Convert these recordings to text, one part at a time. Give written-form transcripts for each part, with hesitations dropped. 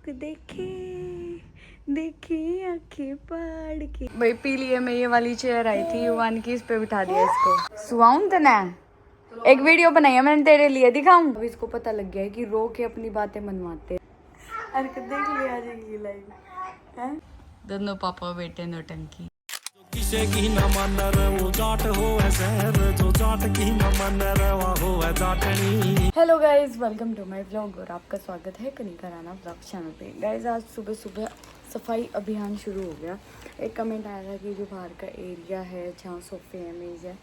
टुक देखे देखे आंखें फाड़ के। भाई पी लिए, मैं ये वाली चेयर आई थी युवान की, इस पे बिठा दिया इसको। सुहाऊं तने एक वीडियो बनाई है मैंने तेरे लिए, दिखाऊं? अब इसको पता लग गया है कि रो के अपनी बातें मनवाते। अरे देख लिया जाएगी लाइव हैं, दोनों पापा बेटे नौटंकी। किसे की न मन वो जाट हो शहर जो जाट की न मन रवा हो जाटनी। Hello guys, welcome to my vlog और आपका स्वागत है कनिका राणा व्लॉग चैनल पे। गाइज आज सुबह सुबह सफाई अभियान शुरू हो गया। एक कमेंट आया था कि जो बाहर का एरिया है जहाँ सोफे है मेज है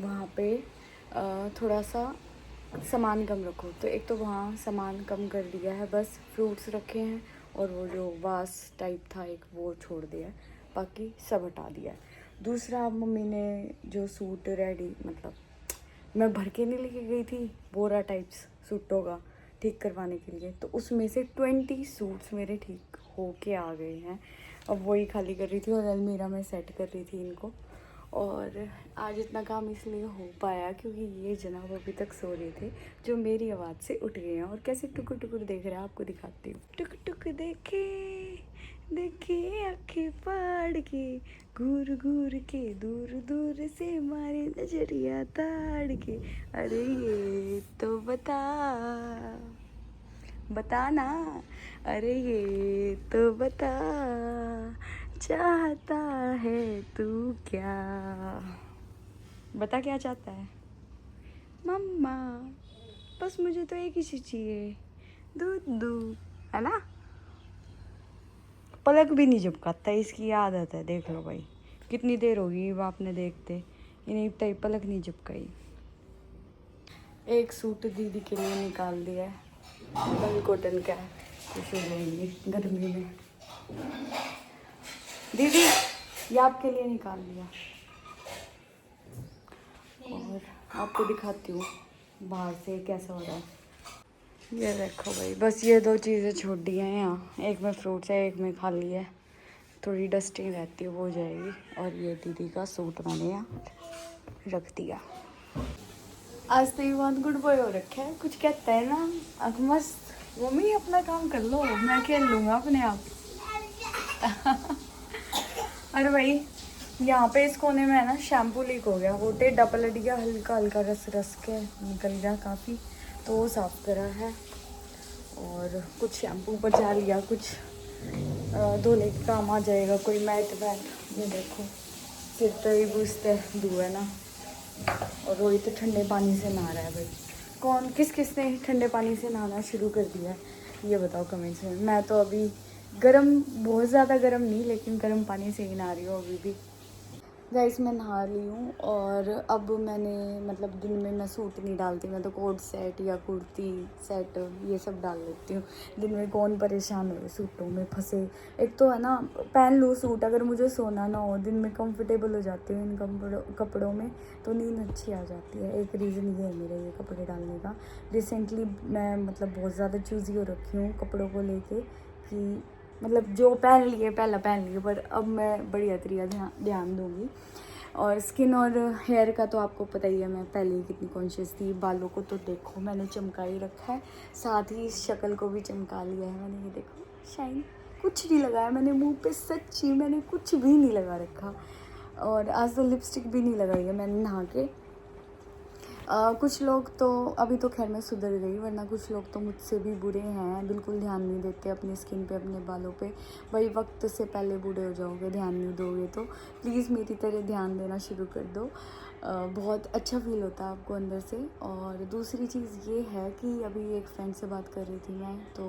वहाँ पे थोड़ा सा सामान कम रखो। तो एक तो वहाँ सामान कम कर दिया है, बस फ्रूट्स रखे हैं और वो जो वास टाइप था एक वो छोड़ दिया है, बाकी सब हटा दिया है। दूसरा मम्मी ने जो सूट रेडी मतलब मैं भर के नहीं लेके गई थी बोरा टाइप्स सूटों का ठीक करवाने के लिए, तो उसमें से 20 सूट्स मेरे ठीक हो के आ गए हैं। अब वही खाली कर रही थी और अलमीरा में सेट कर रही थी इनको। और आज इतना काम इसलिए हो पाया क्योंकि ये जनाब अभी तक सो रहे थे जो मेरी आवाज़ से उठ गए हैं और कैसे टुकुर टुकुर देख रहे हैं, आपको दिखाती हूँ। टुक टुक देखे देखे आंखें फाड़ के, घूर घूर के दूर दूर से मारे नजरिया ताड़ के। अरे ये तो बता ना, अरे ये तो बता चाहता है तू क्या, बता क्या चाहता है मम्मा? बस मुझे तो एक ही चीज़ चाहिए, दूध है ना। पलक भी नहीं झपकाता, इसकी आदत है। देख लो भाई कितनी देर होगी आपने देखते, इन्हें इतनी पलक नहीं झपकाई। एक सूट दीदी के लिए निकाल दिया है, डबल कॉटन का है, इसे लेंगे गर्मी में। दीदी ये आपके लिए निकाल दिया। और आपको दिखाती हूँ बाहर से कैसा हो रहा है। ये देखो भाई, बस ये दो चीज़ें छोड़ दी हैं यहाँ, एक में फ्रूट्स है एक में खाली है, थोड़ी डस्टिंग रहती है वो हो जाएगी। और ये दीदी का सूट मैंने यहाँ रख दिया। आज तो ये बहुत गुड बॉय हो रखा है, कुछ कहता है ना अब मस्त। मम्मी अपना काम कर लो, मैं खेल लूँगा अपने आप। अरे भाई यहाँ पे इस कोने में है ना शैम्पू लीक हो गया, वो डबल लट गया, हल्का हल्का रस रस के निकल गया काफ़ी, तो वो साफ़ करा है। और कुछ शैम्पू बचा लिया, कुछ धोने के काम आ जाएगा, कोई मैट वैट। ये देखो सिर तो ही बुझते धुआ है ना। और रोहित तो ठंडे पानी से नहा रहा है। भाई कौन किस ने ठंडे पानी से नहाना शुरू कर दिया है ये बताओ कमेंट्स में। मैं तो अभी गर्म, बहुत ज़्यादा गर्म नहीं लेकिन गर्म पानी से ही नहा रही हूँ अभी भी। गाइस मैं नहा ली हूँ और अब मैंने मतलब दिन में मैं सूट नहीं डालती, मैं तो कोट सेट या कुर्ती सेट ये सब डाल लेती हूँ। दिन में कौन परेशान हो सूटों में फंसे। एक तो है ना पहन लो सूट, अगर मुझे सोना ना हो दिन में कंफर्टेबल हो जाती हूँ इन कपड़ों में, तो नींद अच्छी आ जाती है। एक रीज़न ये है मेरा ये कपड़े डालने का। रिसेंटली मैं मतलब बहुत ज़्यादा चूज़ी हो रखी हूँ कपड़ों को लेके कि मतलब जो पहन लिए पहला पहन लिए, पर अब मैं बढ़िया तरीका ध्यान दूँगी। और स्किन और हेयर का तो आपको पता ही है, मैं पहले ही कितनी कॉन्शियस थी। बालों को तो देखो मैंने चमका ही रखा है, साथ ही शक्ल को भी चमका लिया है मैंने। ये देखो शाइन, कुछ नहीं लगाया मैंने मुंह पे, सच्ची मैंने कुछ भी नहीं लगा रखा। और आज तो लिपस्टिक भी नहीं लगाई है मैंने नहा के। कुछ लोग तो अभी तो खैर मैं सुधर गई, वरना कुछ लोग तो मुझसे भी बुरे हैं, बिल्कुल ध्यान नहीं देते अपनी स्किन पे अपने बालों पे। भाई वक्त से पहले बूढ़े हो जाओगे ध्यान नहीं दोगे तो। प्लीज़ मेरी तरह ध्यान देना शुरू कर दो, बहुत अच्छा फील होता है आपको अंदर से। और दूसरी चीज़ ये है कि अभी एक फ्रेंड से बात कर रही थी मैं, तो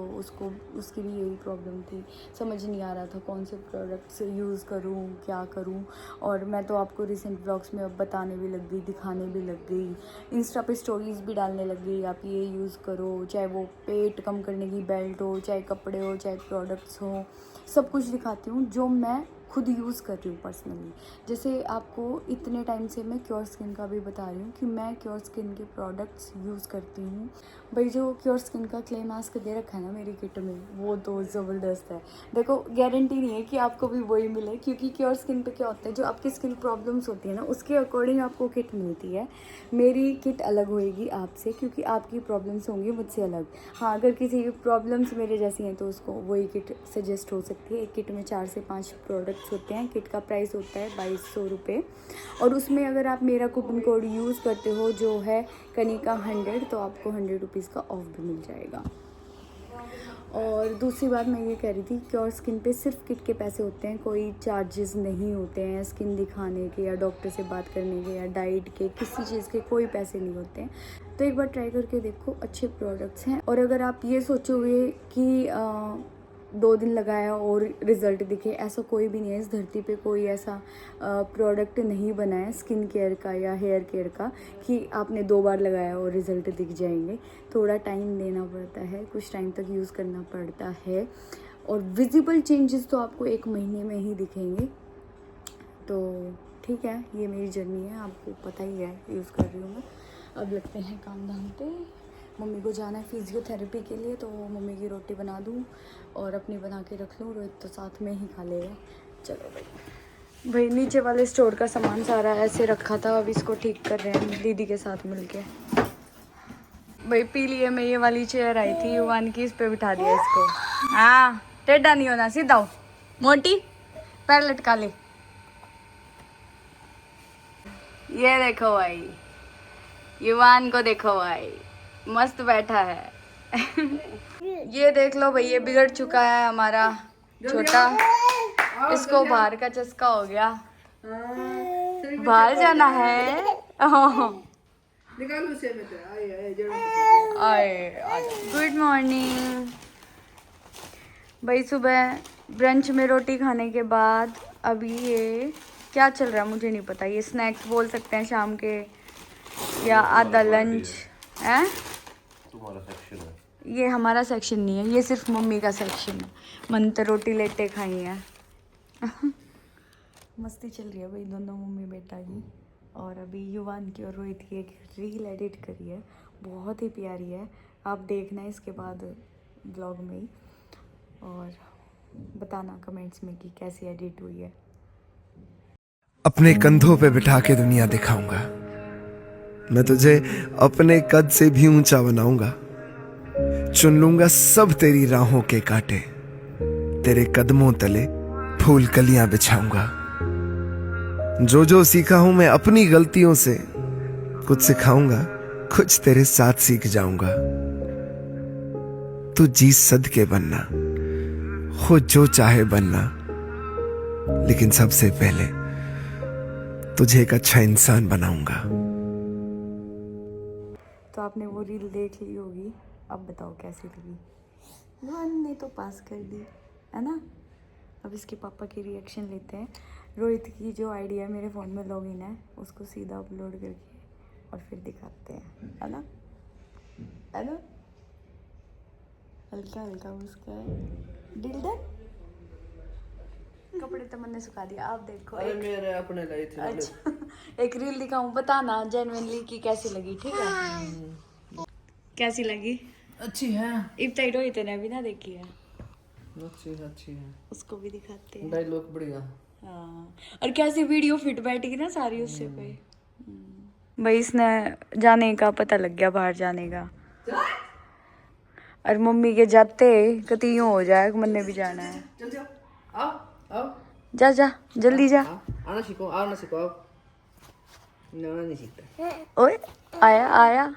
उसकी भी यही प्रॉब्लम थी, समझ नहीं आ रहा था कौन से प्रोडक्ट्स यूज़ करूँ क्या करूँ। और मैं तो आपको रिसेंट ब्लॉग्स में अब बताने भी लग गई, दिखाने भी लग गई, इंस्टा पे स्टोरीज़ भी डालने लग गई, आप ये यूज़ करो, चाहे वो पेट कम करने की बेल्ट हो, चाहे कपड़े हो, चाहे प्रोडक्ट्स हो, सब कुछ दिखाती हूँ जो मैं खुद यूज़ कर रही हूँ पर्सनली। जैसे आपको इतने टाइम से मैं क्योर स्किन का भी बता रही हूँ कि मैं क्योर स्किन के प्रोडक्ट्स यूज़ करती हूँ। भाई जो क्योर स्किन का क्ले मास्क दे रखा है ना मेरी किट में, वो तो ज़बरदस्त है। देखो गारंटी नहीं है कि आपको भी वही मिले, क्योंकि क्योर स्किन पे क्या होता है, जो आपकी स्किन प्रॉब्लम्स होती है ना उसके अकॉर्डिंग आपको किट मिलती है। मेरी किट अलग होएगी आपसे, क्योंकि आपकी प्रॉब्लम्स होंगी मुझसे अलग। हाँ, अगर किसी की प्रॉब्लम्स मेरे जैसी हैं तो उसको वही किट सजेस्ट हो सकती है। एक किट में 4 से 5 प्रोडक्ट्स होते हैं। किट का प्राइस होता है 2200 रुपये, और उसमें अगर आप मेरा कूपन कोड यूज़ करते हो जो है कनिका 100, तो आपको 100 रुपीज़ का ऑफ भी मिल जाएगा। और दूसरी बात मैं ये कह रही थी, क्योर स्किन पे सिर्फ किट के पैसे होते हैं, कोई चार्जेस नहीं होते हैं स्किन दिखाने के या डॉक्टर से बात करने के या डाइट के, किसी चीज़ के कोई पैसे नहीं होते हैं। तो एक बार ट्राई करके देखो, अच्छे प्रोडक्ट्स हैं। और अगर आप ये सोचोगे कि 2 दिन लगाया और रिज़ल्ट दिखे, ऐसा कोई भी नहीं है। इस धरती पे कोई ऐसा प्रोडक्ट नहीं बना है स्किन केयर का या हेयर केयर का कि आपने 2 बार लगाया और रिज़ल्ट दिख जाएंगे। थोड़ा टाइम देना पड़ता है, कुछ टाइम तक यूज़ करना पड़ता है, और विजिबल चेंजेस तो आपको 1 महीने में ही दिखेंगे। तो ठीक है, ये मेरी जर्नी है, आपको पता ही है, यूज़ कर रही हूँ मैं। अब लगते हैं काम धाम पे। मम्मी को जाना है फिजियोथेरेपी के लिए, तो मम्मी की रोटी बना दूँ और अपनी बना के रख लूँ। रोहित तो साथ में ही खा लेगा। चलो भाई नीचे वाले स्टोर का सामान सारा ऐसे रखा था, अब इसको ठीक कर रहे हैं दीदी के साथ मिलके। भाई पी लिए, मैं ये वाली चेयर आई थी युवान की, इस पे बिठा दिया इसको। हाँ, टेढ़ा नहीं होना, सीधा हो। मोटी पैर लटका ले। ये देखो भाई, युवान को देखो भाई, मस्त बैठा है। ये देख लो भाई, ये बिगड़ चुका है हमारा छोटा, इसको बाहर का चस्का हो गया, बाहर जाना है। गुड मॉर्निंग भाई। सुबह ब्रंच में रोटी खाने के बाद अभी ये क्या चल रहा है मुझे नहीं पता, ये स्नैक्स बोल सकते हैं शाम के, या आधा लंच है। तुम्हारा सेक्शन है ये हमारा सेक्शन नहीं है, ये सिर्फ मम्मी का सेक्शन है। मन तो रोटी लेटे खाई है। मस्ती चल रही है भाई दोनों मम्मी बेटा की। और अभी युवान की और रोहित की एक रील एडिट करी है, बहुत ही प्यारी है। आप देखना इसके बाद ब्लॉग में ही, और बताना कमेंट्स में कि कैसी एडिट हुई है। अपने कंधों पे बिठा के दुनिया दिखाऊंगा, मैं तुझे अपने कद से भी ऊंचा बनाऊंगा। चुन लूंगा सब तेरी राहों के कांटे, तेरे कदमों तले फूल कलियां बिछाऊंगा। जो जो सीखा हूं मैं अपनी गलतियों से, कुछ सिखाऊंगा कुछ तेरे साथ सीख जाऊंगा। तू जी सद के बनना, हो जो चाहे बनना, लेकिन सबसे पहले तुझे एक अच्छा इंसान बनाऊंगा। तो आपने वो रील देख ली होगी, अब बताओ कैसी लगी। युवान ने तो पास कर दी है ना। अब इसके पापा की रिएक्शन लेते हैं। रोहित की जो आईडी है मेरे फ़ोन में लॉगिन है, उसको सीधा अपलोड करके और फिर दिखाते हैं, है ना, है ना। हल्का हल्का उसका दिल डन। कपड़े तो मैंने सुखा दिया, आप देखो। अरे मेरे अपने लाई थी। अच्छा, एक रील दिखाऊं, बताना जेन्युइनली कि कैसी लगी, ठीक है। कैसी लगी? अच्छी है, इब्ताई रोहित ने अभी ना देखी है, अच्छी है। उसको भी दिखाते हैं। डायलॉग बढ़िया। हाँ, और कैसी वीडियो फिट बैठेगी ना सारी उससे पे। भाई इसने जाने का पता लग गया, बाहर जाने का। और मम्मी के जाते कति यूं हो जाए, मन्ने भी जाना है। चल जाओ, आओ आओ, जा जा जल्दी जा। आना सीखो, आओ ना सीखो, आओ। नहीं सीखता। ओए आया आया,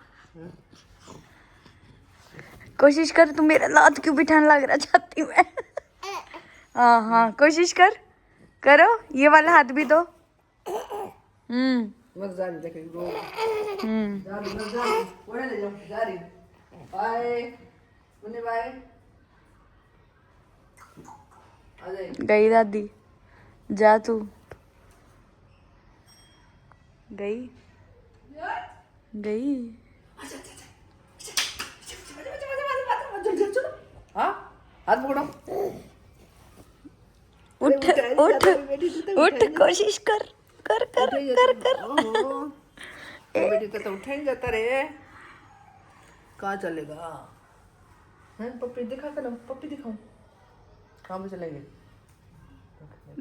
कोशिश कर। तू मेरा लात क्यों बिठाने लग रहा चाहती मैं। हाँ हाँ कोशिश कर, करो। ये वाला हाथ भी दो। मत जा रही देखे रो। जा रही मत जा रही, कोने ले जाओ, जा रही। Bye Munni bye. आ जाए। गई दादी, जा तू। गई गई। हाँ हाथ पकड़ो। उठ उठ उठ, कोशिश कर कर कर कर कर। बेटी तो उठेंगे जाता रे, कहाँ चलेगा? हैं पप्पी दिखा कर, पप्पी दिखाऊं? कहाँ पे चलेंगे?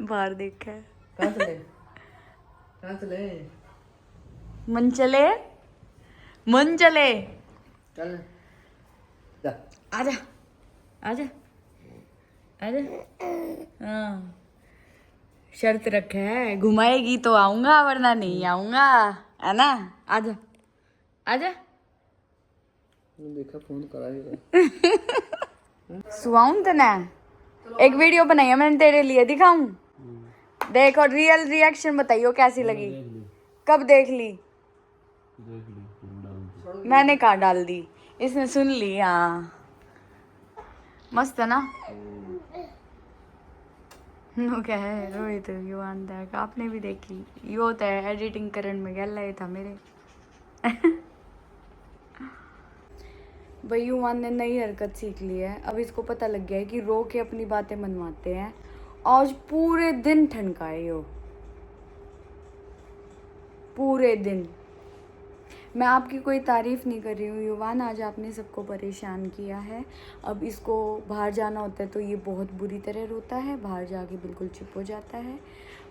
बाहर देखा है। कहाँ चले? कहाँ चले? मन चले, मन चले। चल जा। आजा आजा आजा। हाँ, शर्त रखा है, घुमाएगी तो आऊंगा वरना नहीं आऊंगा, है ना? आजा आजा। देखा फोन करा ही। सुआऊं तने? एक वीडियो बनाई है मैंने तेरे लिए, दिखाऊं? देखो, रियल रिएक्शन बताइयो कैसी लगी। कब देख ली? मैंने कहा डाल दी, इसने सुन ली। हाँ, मस्त है ना? वो क्या है, रोहित युवान तक आपने भी देखी? यो होता है एडिटिंग करने में गया था मेरे। भाई युवान ने नई हरकत सीख ली है। अब इसको पता लग गया है कि रो के अपनी बातें मनवाते हैं। आज पूरे दिन ठनकाए हो, पूरे दिन। मैं आपकी कोई तारीफ नहीं कर रही हूँ युवान, आज आपने सबको परेशान किया है। अब इसको बाहर जाना होता है तो ये बहुत बुरी तरह रोता है, बाहर जाके बिल्कुल चुप हो जाता है।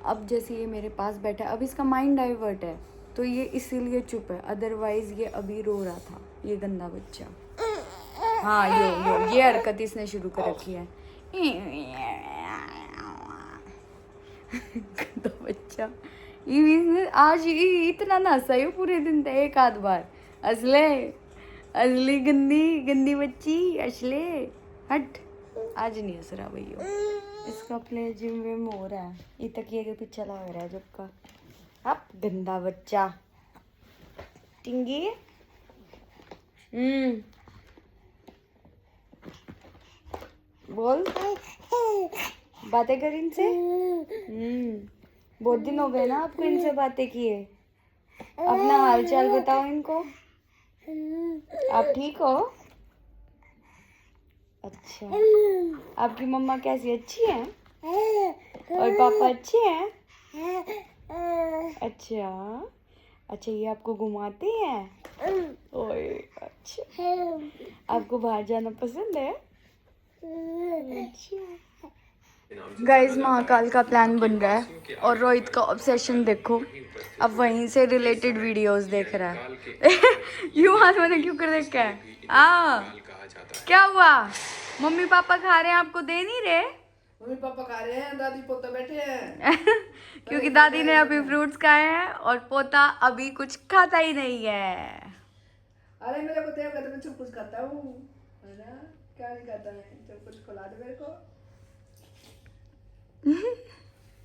अब जैसे ये मेरे पास बैठा है, अब इसका माइंड डाइवर्ट है तो ये इसीलिए चुप है, अदरवाइज ये अभी रो रहा था, ये गंदा बच्चा। हाँ, ये हरकत इसने शुरू कर रखी है। गंदा बच्चा। ये आज इतना ना हंसा ही पूरे दिन था, एक आध बार। असले गंदी बच्ची, असले हट। आज नहीं हंस रहा भैया, इसका प्ले जिम विम हो रहा है, ये तकिए के पीछे लग रहा है जब का। अब गंदा बच्चा टिंगी। बोल, बातें कर इनसे। बहुत दिन हो गए ना आपको इनसे बातें किए। अपना हालचाल बताओ इनको। आप ठीक हो? अच्छा, आपकी मम्मा कैसी, अच्छी है? और पापा अच्छे हैं? अच्छा, ये आपको घुमाते हैं? ओए अच्छा, आपको बाहर जाना पसंद है? गाइस, महाकाल का प्लान बन रहा है और रोहित का ऑब्सेशन देखो, अब वहीं से रिलेटेड वीडियोस देख रहा है। यूं हाथ मैंने क्यों कर रखा है? क्या हुआ? मम्मी पापा खा रहे हैं, आपको दे नहीं रहे? मम्मी पापा खा रहे हैं, दादी पोता बैठे हैं। क्योंकि दादी ने अभी फ्रूट्स खाए हैं और पोता अभी कुछ खाता ही नहीं है। अरे मेरे को तो कहते मैं सब कुछ खाता हूँ, है ना? क्या नहीं खाता मैं, सब कुछ खिला दे मेरे को।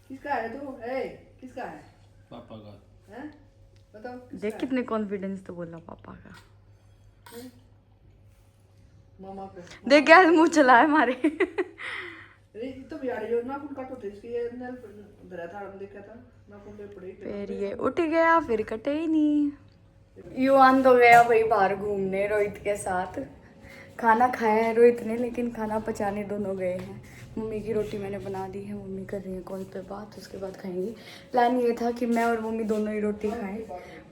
किसका है तू? किसका है? पापा का। हैं? बताओ देख कितने कॉन्फिडेंस तो बोला पापा का। मामा पे देख क्या मुंह चला है हमारे। अरे तो यार जो नाखून काटो थे इसके, ये नल धरा था, हम देखा था नाखून पे पड़े। फिर ये उठ गया, फिर कटे ही नहीं। युवान तो गया भाई बाहर घूमने रोहित के साथ। खाना खाया है रोहित ने, लेकिन खाना पचाने दोनों गए हैं। मम्मी की रोटी मैंने बना दी है, मम्मी कर रही है कॉल पे बात, उसके बाद खाएंगी। प्लान ये था कि मैं और मम्मी दोनों ही रोटी खाएं,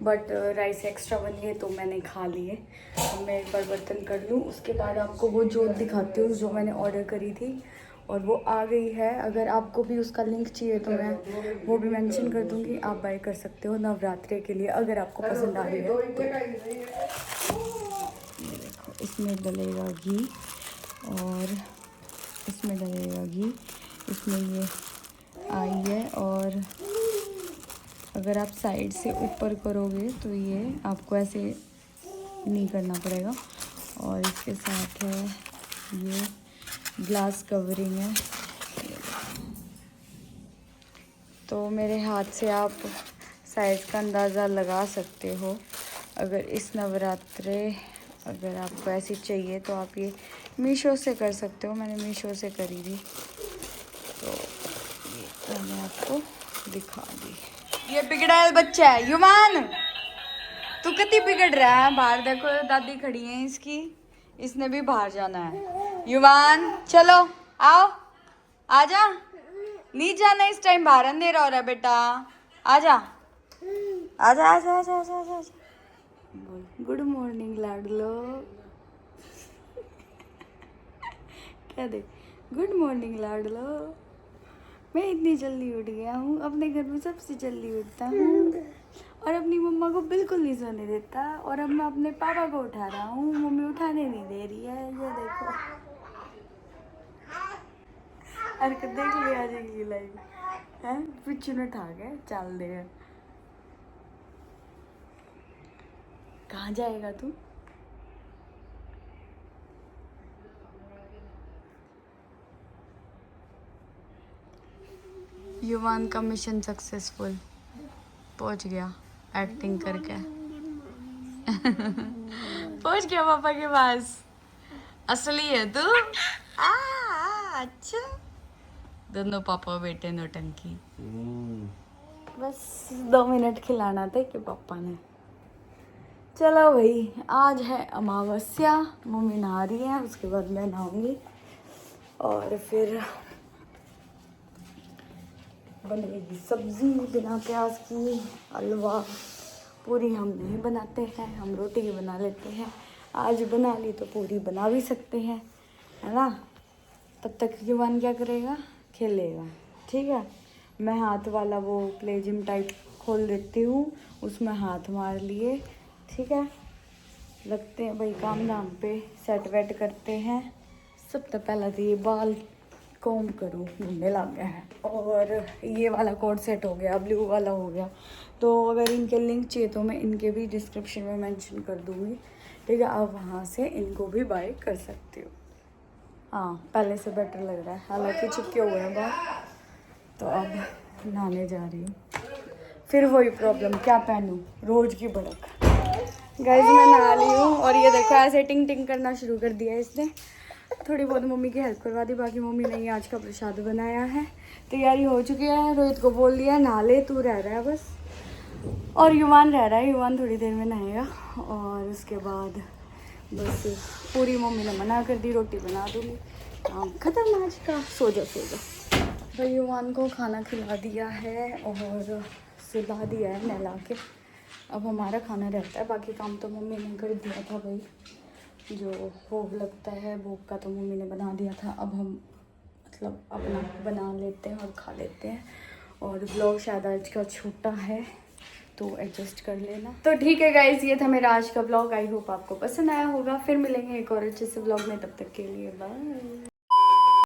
बट राइस एक्स्ट्रा बन गए तो मैंने खा लिए। अब मैं एक बार बर्तन कर लूँ, उसके बाद आपको वो जोत दिखाती हूँ जो मैंने ऑर्डर करी थी, और वो आ गई है। अगर आपको भी उसका लिंक चाहिए तो मैं वो भी मेंशन कर दूँगी, आप बाय कर सकते हो नवरात्रि के लिए अगर आपको पसंद आ रही है। इसमें डलेगा घी और इसमें डलेगा घी, इसमें ये आई है, और अगर आप साइड से ऊपर करोगे तो ये आपको ऐसे नहीं करना पड़ेगा। और इसके साथ है ये ग्लास कवरिंग है। तो मेरे हाथ से आप साइज़ का अंदाज़ा लगा सकते हो। अगर इस नवरात्रे अगर आपको ऐसी चाहिए तो आप ये मीशो से कर सकते हो, मैंने मीशो से करी थी, तो ये मैंने आपको दिखा दी। ये बिगड़ैल बच्चा है युवान, तू कितनी बिगड़ रहा है। बाहर देखो दादी खड़ी है इसकी, इसने भी बाहर जाना है। युवान चलो आओ, आजा नहीं जाना इस टाइम, बाहर अंधेरा हो रहा है बेटा। आजा आजा आजा आजा आजा आजा आजा। बोल गुड मॉर्निंग लाडलो। क्या दे, गुड मॉर्निंग लाडलो। मैं इतनी जल्दी उठ गया हूँ, अपने घर में सबसे जल्दी उठता हूँ और अपनी मम्मा को बिल्कुल नहीं सोने देता। और अब मैं अपने पापा को उठा रहा हूँ, मम्मी उठाने नहीं दे रही है। ये देखो हरकत देख ली, आ जाएगी लाइव है। पिछू ने ठा गए चल दे। कहाँ जाएगा तू? युवान का मिशन सक्सेसफुल, पहुंच गया एक्टिंग करके। पहुंच गया पापा के पास। असली है तू। अच्छा, दोनों पापा बेटे नौटंकी। बस 2 मिनट खिलाना था कि पापा ने। चलो भाई, आज है अमावस्या, मम्मी नहा रही है, उसके बाद मैं नहाऊंगी और फिर बनेगी सब्जी बिना प्याज की। हलवा पूरी हम नहीं बनाते हैं, हम रोटी ही बना लेते हैं। आज बना ली तो पूरी बना भी सकते हैं, है ना। तब तक युवान क्या करेगा? खेलेगा, ठीक है। मैं हाथ वाला वो प्ले जिम टाइप खोल देती हूँ, उसमें हाथ मार लिए, ठीक है। लगते हैं भाई काम धाम पे, सेट वेट करते हैं। सबसे पहला तो ये बाल कॉम करूँ, घूमने लग गया है। और ये वाला कोड सेट हो गया, ब्लू वाला हो गया। तो अगर इनके लिंक चाहिए तो मैं इनके भी डिस्क्रिप्शन में मेंशन कर दूँगी, ठीक है। आप वहाँ से इनको भी बाय कर सकते हो। हाँ, पहले से बेटर लग रहा है, हालांकि चिपके हुए हैं बाल। तो अब नहाने जा रही हूँ, फिर वही प्रॉब्लम, क्या पहनूँ, रोज़ की भड़क। गाइस मैं नहा ली हूँ और ये देखो ऐसे टिंग टिंग करना शुरू कर दिया इसने। थोड़ी बहुत मम्मी की हेल्प करवा दी, बाकी मम्मी ने आज का प्रसाद बनाया है। तैयारी हो चुकी है, रोहित को बोल दिया नहा ले, तू रह रहा है बस। और युवान रह रहा है, युवान थोड़ी देर में नहाएगा और उसके बाद बस पूरी मम्मी ने मना कर दी, रोटी बना दूँगी, काम खत्म आज का। सो जा सो जा। भाई युवान को खाना खिला दिया है और सुला दिया है नहला के। अब हमारा खाना रहता है, बाकी काम तो मम्मी ने कर दिया था भाई। जो भोग लगता है, भोग का तो मम्मी ने बना दिया था। अब हम मतलब अपना बना लेते हैं और खा लेते हैं। और ब्लॉग शायद आज का छोटा है तो एडजस्ट कर लेना। तो ठीक है गाइज, ये था मेरा आज का ब्लॉग। आई होप आपको पसंद आया होगा। फिर मिलेंगे एक और अच्छे से ब्लॉग में, तब तक के लिए बाय।